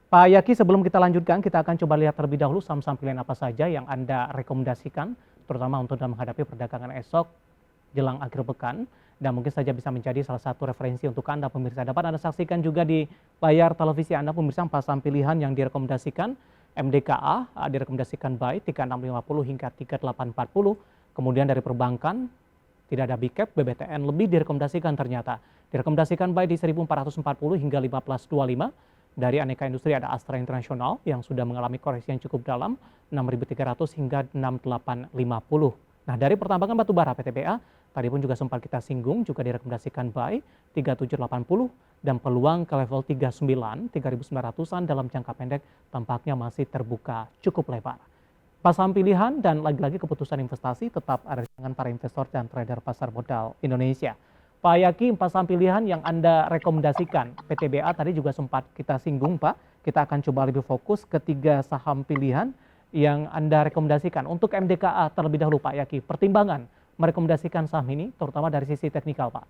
Pak Yaki, sebelum kita lanjutkan, kita akan coba lihat terlebih dahulu saham-saham pilihan apa saja yang Anda rekomendasikan, terutama untuk dalam menghadapi perdagangan esok jelang akhir pekan, dan mungkin saja bisa menjadi salah satu referensi untuk Anda, pemirsa. Dapat Anda saksikan juga di layar televisi Anda, pemirsa, empat saham pilihan yang direkomendasikan. MDKA direkomendasikan buy 3650 hingga 3840. Kemudian dari perbankan, tidak ada big cap, BBTN lebih direkomendasikan ternyata. Direkomendasikan buy di 1440 hingga 1525. Dari aneka industri ada Astra Internasional yang sudah mengalami koreksi yang cukup dalam 6.300 hingga 6850. Nah, dari pertambangan batubara PTBA tadi pun juga sempat kita singgung, juga direkomendasikan buy 3780 dan peluang ke level 39 3.900-an dalam jangka pendek tampaknya masih terbuka cukup lebar. Pasang pilihan dan lagi-lagi keputusan investasi tetap ada di tangan para investor dan trader pasar modal Indonesia. Pak Yaki, empat saham pilihan yang Anda rekomendasikan. PTBA tadi juga sempat kita singgung, Pak. Kita akan coba lebih fokus ke tiga saham pilihan yang Anda rekomendasikan. Untuk MDKA terlebih dahulu, Pak Yaki, pertimbangan merekomendasikan saham ini, terutama dari sisi teknikal, Pak.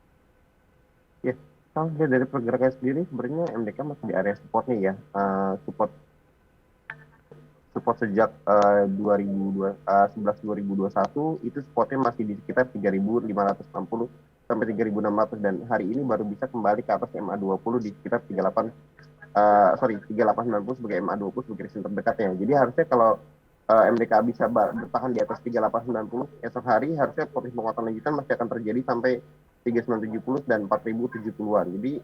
Ya, kalau dari pergerakan sendiri, sebenarnya MDK masih di area support nih ya. Support sejak 2011-2021 itu supportnya masih di sekitar 3.560 sampai 3.600 dan hari ini baru bisa kembali ke atas MA20 di sekitar 3890 sebagai MA20 sebagai resisten terdekatnya. Jadi harusnya kalau MDK bisa bertahan di atas 3890 esok hari, harusnya potensi penguatan lanjutan masih akan terjadi sampai 3970 dan 4070-an. Jadi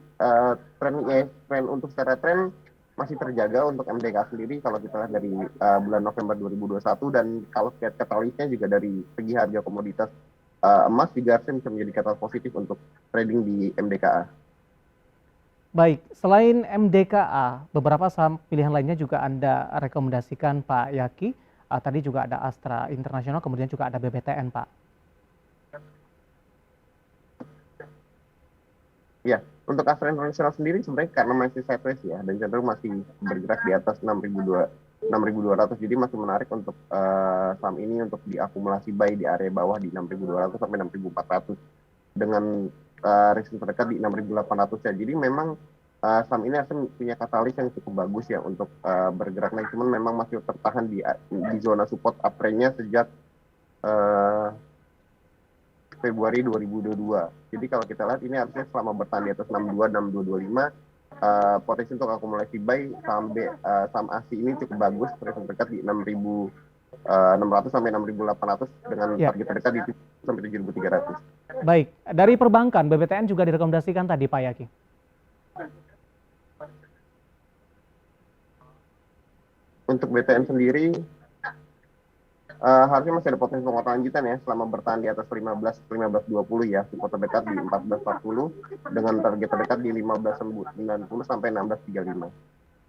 tren untuk secara tren masih terjaga untuk MDK sendiri kalau kita lihat dari bulan November 2021, dan kalau lihat katalisnya juga dari segi harga komoditas emas juga harusnya bisa menjadi katalis positif untuk trading di MDKA. Baik, selain MDKA, beberapa saham pilihan lainnya juga Anda rekomendasikan, Pak Yaki. Tadi juga ada Astra Internasional, kemudian juga ada BBTN, Pak. Ya, untuk Astra Internasional sendiri sebenarnya karena masih sideways ya, dan cenderung masih bergerak di atas 6.200, jadi masih menarik untuk saham ini untuk diakumulasi buy di area bawah di 6.200 sampai 6.400 dengan resisten terdekat di 6.800 ya. Jadi memang saham ini akan punya katalis yang cukup bagus ya untuk bergerak naik, cuman memang masih tertahan di zona support uptrend-nya sejak Februari 2022. Jadi kalau kita lihat ini harusnya selama bertahan di atas 62, 6225, potensi untuk akumulasi buy saham ASI ini cukup bagus, resisten terdekat di 6.600 sampai 6.800 dengan target terdekat di sampai 7.300. Baik, dari perbankan BBTN juga direkomendasikan tadi, Pak Yaki. Untuk BTN sendiri harusnya masih ada potensi penguatan lanjutan ya selama bertahan di atas 1520 ya, support terdekat di 1440 dengan target terdekat di 1590 sampai 1635.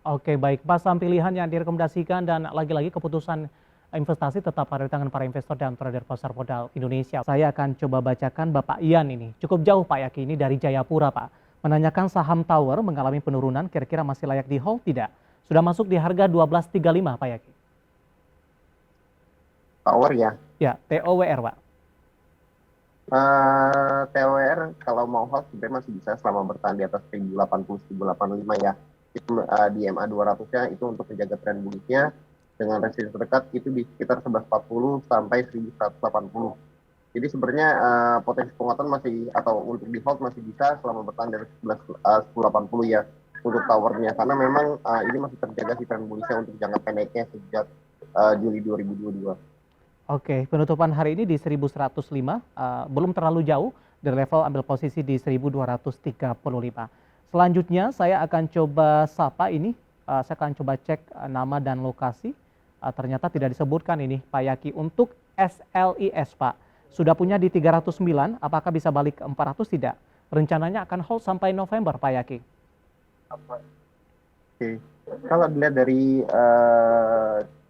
Oke, baik, Pak, saham pilihan yang direkomendasikan dan lagi-lagi keputusan investasi tetap ada di tangan para investor dan trader pasar modal Indonesia. Saya akan coba bacakan Bapak Ian ini. Cukup jauh, Pak Yaki, ini dari Jayapura, Pak. Menanyakan saham Tower mengalami penurunan, kira-kira masih layak di hold tidak? Sudah masuk di harga 12.35, Pak Yaki. Tower ya? Ya, TOWR, Pak. TOWR kalau mau hold sebenarnya masih bisa selama bertahan di atas 1080, 1085 ya. Itu, di MA 200-nya itu untuk menjaga tren bullish-nya, dengan resisten terdekat itu di sekitar 1140 sampai 1180. Jadi sebenarnya potensi penguatan masih, atau untuk di hold masih bisa selama bertahan dari 1080 ya untuk towernya, karena memang ini masih terjaga si tren bullish-nya untuk jangka pendeknya sejak Juli 2022. Oke, penutupan hari ini di 1105, belum terlalu jauh dari level ambil posisi di 1235. Selanjutnya saya akan coba sapa ini, saya akan coba cek nama dan lokasi. Ternyata tidak disebutkan ini, Pak Yaki. Untuk SLIS, Pak, sudah punya di 309, apakah bisa balik ke 400 tidak? Rencananya akan hold sampai November, Pak Yaki. Oke, kalau dilihat dari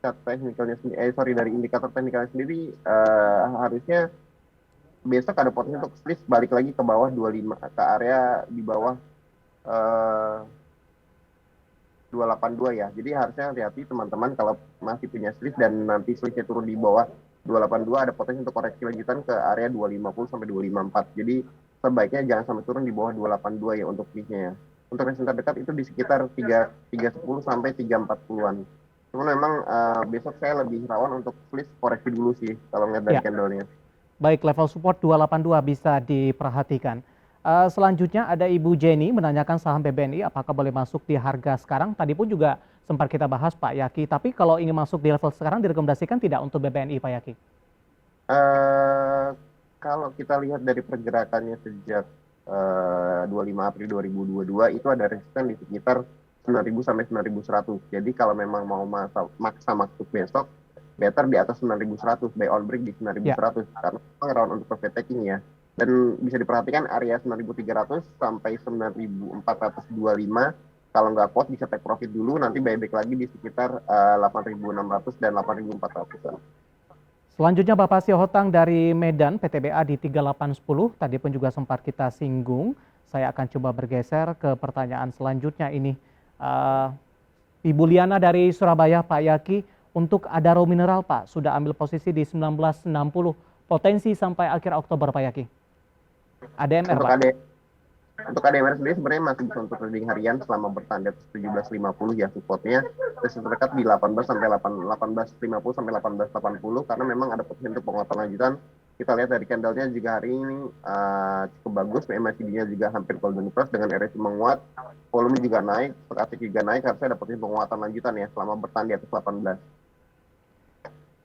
dari indikator teknikalnya sendiri, harusnya besok ada potensi untuk split balik lagi ke bawah 25, ke area di bawah 282 ya. Jadi harusnya hati-hati teman-teman kalau masih punya split dan nanti splitnya turun di bawah 282, ada potensi untuk koreksi lanjutan ke area 250 sampai 254. Jadi sebaiknya jangan sampai turun di bawah 282 ya untuk splitnya ya. untuk resisten terdekat itu di sekitar 310 sampai 340-an. Cuman memang besok saya lebih rawan untuk please koreksi dulu sih kalau ngeliat dari Ya, candlenya. baik, level support 282 bisa diperhatikan. Selanjutnya ada Ibu Jenny menanyakan saham BBNI apakah boleh masuk di harga sekarang. Tadi pun juga sempat kita bahas Pak Yaki, tapi kalau ingin masuk di level sekarang direkomendasikan tidak untuk BBNI Pak Yaki? Eh, Kalau kita lihat dari pergerakannya sejak 25 April 2022 itu ada resisten di sekitar 9.000 sampai 9.100. Jadi kalau memang mau maksa masuk besok, better di atas 9.100, buy on break di Ya, 9.100 karena memang round untuk profit taking ya. Dan bisa diperhatikan area 9.300 sampai 9.425 kalau nggak kuat bisa take profit dulu, nanti buyback lagi di sekitar 8.600 dan 8.400. selanjutnya Bapak Siohotang dari Medan, PTBA di 3810. Tadi pun juga sempat kita singgung. Saya akan coba bergeser ke pertanyaan selanjutnya ini. Eh, Ibu Liana dari Surabaya, Pak Yaki, untuk Adaro Mineral Pak, sudah ambil posisi di 1960, potensi sampai akhir Oktober Pak Yaki. ADMR Untuk Pak. Untuk ADMR sendiri sebenarnya masih bisa untuk trading harian selama bertahan di atas 17.50 ya supportnya. Resisten terdekat di 18 sampai 18.50 sampai 18.80 karena memang ada potensi untuk penguatan lanjutan. Kita lihat dari candlenya juga hari ini cukup bagus, MACD-nya juga hampir golden cross dengan RSI menguat, volume juga naik, stock asik juga naik, harusnya ada potensi penguatan lanjutan ya selama bertahan di atas 18.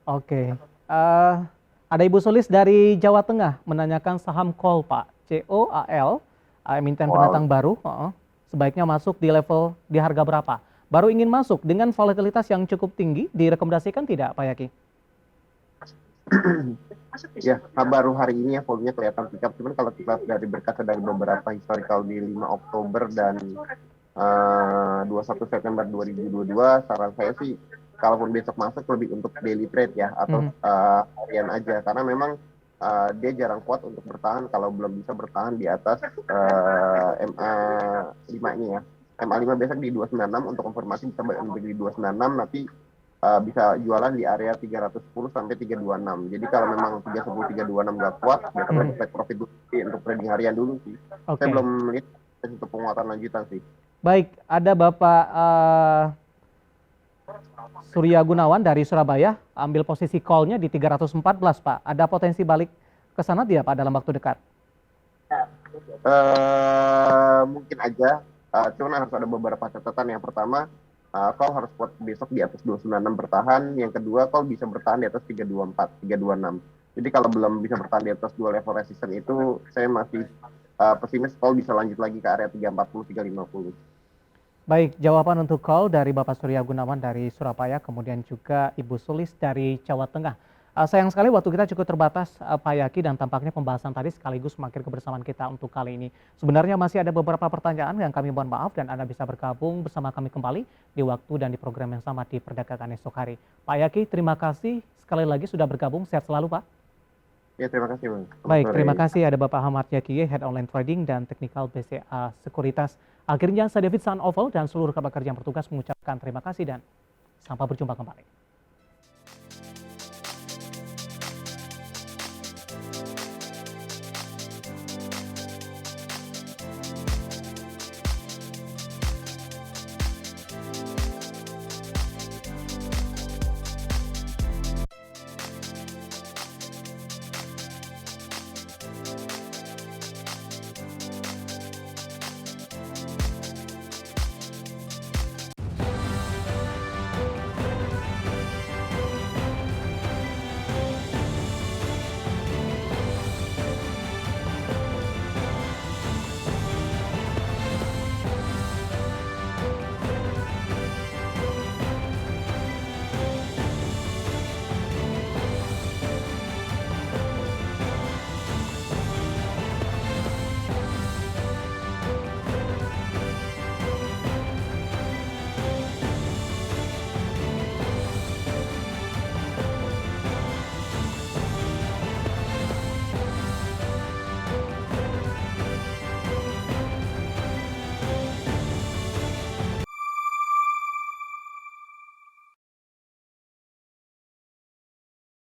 Oke. Ada Ibu Sulis dari Jawa Tengah menanyakan saham call Pak, COAL, emiten Wow. pendatang baru, sebaiknya masuk di level di harga berapa? Baru ingin masuk dengan volatilitas yang cukup tinggi, direkomendasikan tidak Pak Yaki? Ya, baru hari ini ya volumenya kelihatan pick up. Cuman kalau kita dari berkaca dari beberapa historical di 5 Oktober dan 21 September 2022, saran saya sih kalaupun besok masuk lebih untuk daily trade ya atau harian aja karena memang dia jarang kuat untuk bertahan kalau belum bisa bertahan di atas MA5-nya ya. MA5 besok di 296 untuk konfirmasi bisa balik di 296 nanti bisa jualan di area 310 sampai 326. Jadi kalau memang 310 326 nggak kuat, better lagi take profit dulu sih, untuk trading harian dulu sih. Saya Oke. belum melihat untuk penguatan lanjutan sih. Baik, ada Bapak Surya Gunawan dari Surabaya, ambil posisi call-nya di 314 Pak. Ada potensi balik ke sana tidak Pak dalam waktu dekat? Mungkin aja, cuman harus ada beberapa catatan. Yang pertama, call harus kuat besok di atas 296 bertahan. Yang kedua, call bisa bertahan di atas 324, 326. Jadi kalau belum bisa bertahan di atas dua level resistance itu, saya masih pesimis call bisa lanjut lagi ke area 340, 350. Baik, jawaban untuk call dari Bapak Surya Gunawan dari Surabaya, kemudian juga Ibu Sulis dari Jawa Tengah. Sayang sekali waktu kita cukup terbatas, Pak Yaki, dan tampaknya pembahasan tadi sekaligus mengakhiri kebersamaan kita untuk kali ini. Sebenarnya masih ada beberapa pertanyaan yang kami mohon maaf dan Anda bisa bergabung bersama kami kembali di waktu dan di program yang sama di Perdagangan Esok Hari. Pak Yaki, terima kasih sekali lagi sudah bergabung. Sehat selalu, Pak. Ya, terima kasih, Bang. Baik, terima kasih. Ada Bapak Ahmad Yakiye, Head Online Trading dan Technical BCA Sekuritas. Akhirnya saya David San Oval dan seluruh rekan kerja yang bertugas mengucapkan terima kasih dan sampai berjumpa kembali.